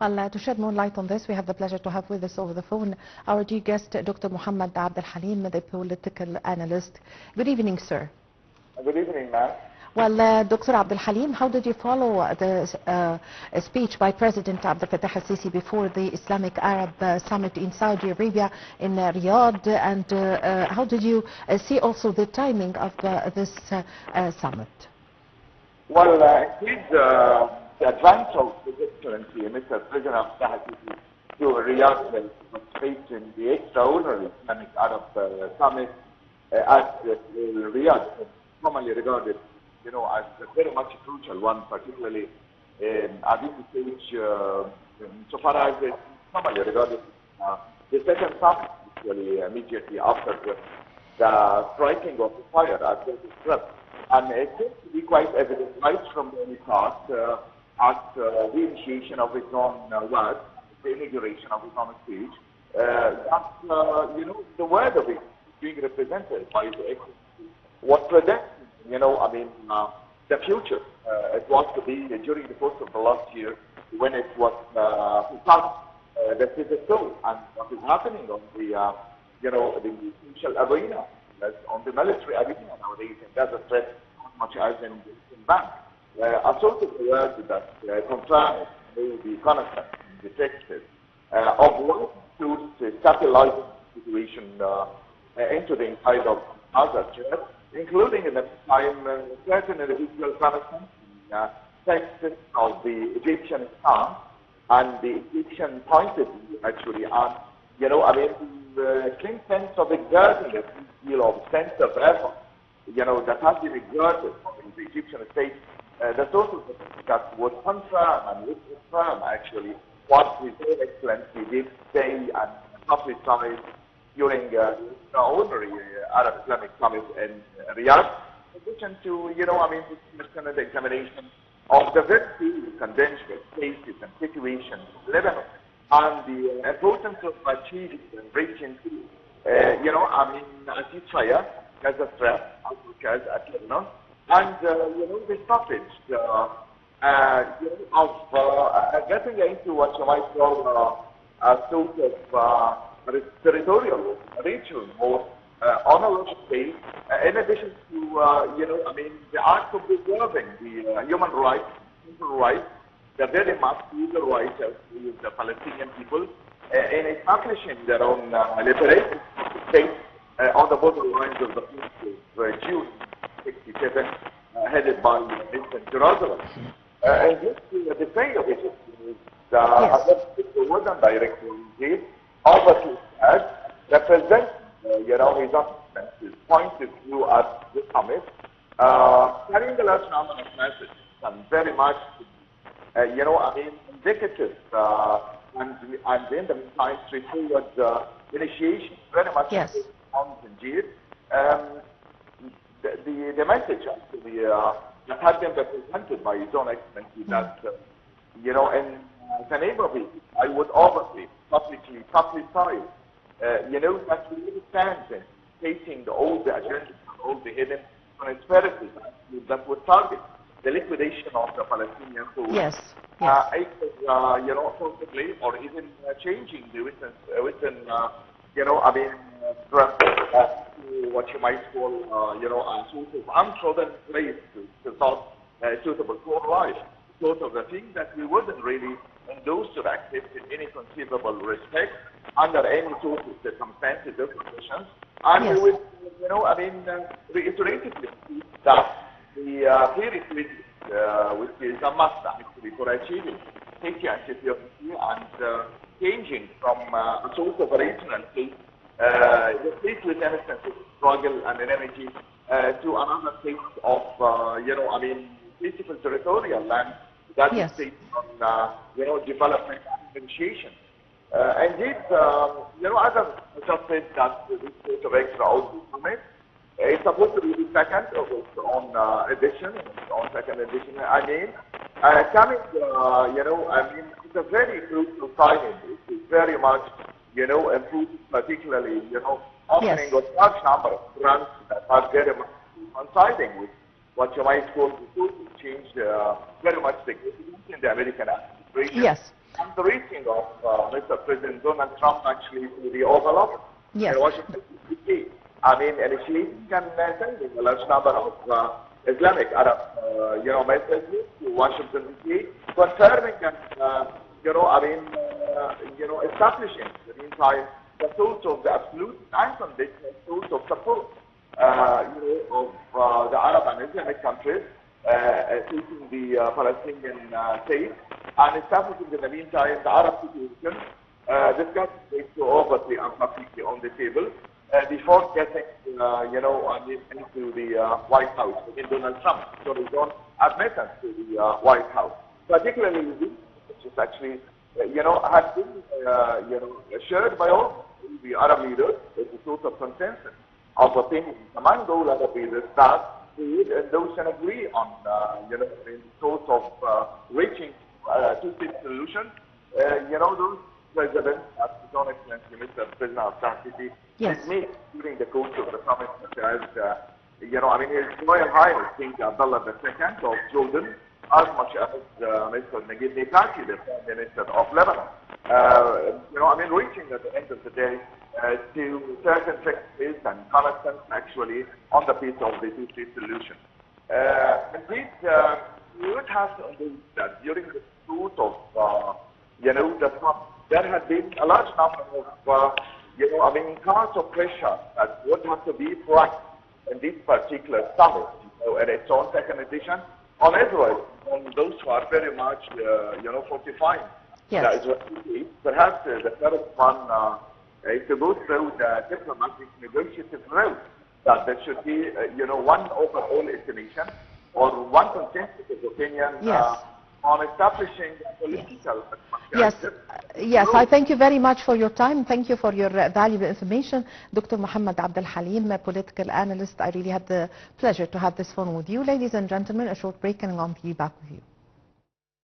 Well, to shed more light on this, we have the pleasure to have with us over the phone our dear guest, Dr. Mohamed Abdel Halim, the political analyst. Good evening, sir. Good evening, ma'am. Well, Dr. Abdel Halim, how did you follow the speech by President Abdel Fattah al-Sisi before the Islamic Arab Summit in Saudi Arabia in Riyadh, and how did you see also the timing of this summit? Well, indeed, the advance of His Excellency, Mr. President Abdel al-Sisi, to Riyadh participate in the extraordinary Islamic Arab Summit at Riyadh, commonly regarded, as a very much crucial one, particularly at this stage, so far as it's commonly regarded the second summit, actually immediately after the striking of the fire at the Strip. And it seems to be quite evident right from the start at the initiation of his own work, the inauguration of his own speech, that, the word of it being represented by the Excellency was predicting, the future. It was to be during the course of the last year when it was that is so, and what is happening on the, the social arena, on the military arena nowadays in Gaza Strip, as much as in Bank. A sort of word that confirms the concept, the text of what to stabilize the situation into the inside of Gaza Strip, including in the time certain individual premises, texts of the Egyptian Islam and the Egyptian point of view, actually, and the keen sense of exerting a deal of sense of effort, that has been exerted in the Egyptian state, the sort of that would confirm and would confirm actually what His Excellency did say and publicize during the ordinary Arab Islamic Summit in Riyadh, in addition to, the examination of the very serious and dangerous cases and situations in Lebanon, and the importance of achieving and reaching to, a ceasefire, Gaza Strip, as well as at Lebanon, and, the stoppage of getting into what you might call a sort of territorial, regional, more honorable state, in addition to, the act of preserving the human rights, the very much legal rights of the Palestinian people in establishing their own liberated state on the borderlines of the June 67, headed by Mr. Jerusalem. And this, the thing of it is the wasn't directly engaged, obviously as represents, his point of view at the summit, carrying the large number of messages and very much, indicative, and in the meantime, straightforward initiation, very much indeed. The message actually that had been represented by His Own Excellency that, in the name of it, I would obviously publicly publicize, that we really stand in facing all the agendas, all the hidden conspiracies that would target the liquidation of the Palestinian soul. Possibly, or even changing the written what you might call, a sort of untrodden place to thought suitable for life. Sort of a thing that we wouldn't really endorse or accept in any conceivable respect under any sort of circumstances or conditions. And we would, reiteratively that the prerequisite, which is a must actually for achieving safety and security and changing from a sort of regional state, the state with instances of struggle and energy to another state of, peaceful territorial land that is based on, development and negotiation. Indeed, as I've just said, that this sort of extraordinary summit is supposed to be the second of its own edition, second edition. Coming, it's a very crucial timing. It's very much, improved, particularly, opening a large number of grants that are very much coinciding with what you might call the social change, very much significant in the American administration. And the reaching of Mr. President Donald Trump actually to the Oval Office in Washington, D.C. I mean, initiating and sending a large number of Islamic Arab, messages to Washington, D.C., confirming and, establishing in the meantime the source of the absolute unconditional source of support, of the Arab and Islamic countries seeking the Palestinian state, and establishing in the meantime the Arab situation, discussing it openly and publicly on the table before getting, into the White House, in Donald Trump, so his own admittance to the White House. Particularly, which is actually, has been, shared by all the Arab leaders, as a sort of consensus of opinion among all Arab leaders that we endorse and agree on, in sort of reaching two-state solution. Those presidents, as His Own Excellency Mr. President of Saudi did meet during the course of the summit, such as, His Royal Highness King Abdel II of Jordan, as much as Mr. Nagib Mikati, the Prime Minister of Lebanon. Reaching at the end of the day to certain fixes and consensus actually on the piece of the two-state solution. Indeed, we would have to understand that during the course of, the summit, there had been a large number of, cards of pressure that would have to be brought in this particular summit, and its own second edition, on Israel, on those who are very much, fortifying. That is what we perhaps the first one is to go through the diplomatic negotiative route, that there should be, one overall estimation or one consensus of opinion on establishing political. Yes, I thank you very much for your time. Thank you for your valuable information. Dr. Mohamed Abdel Halim, a political analyst. I really had the pleasure to have this phone with you. Ladies and gentlemen, a short break and I'll be back with you.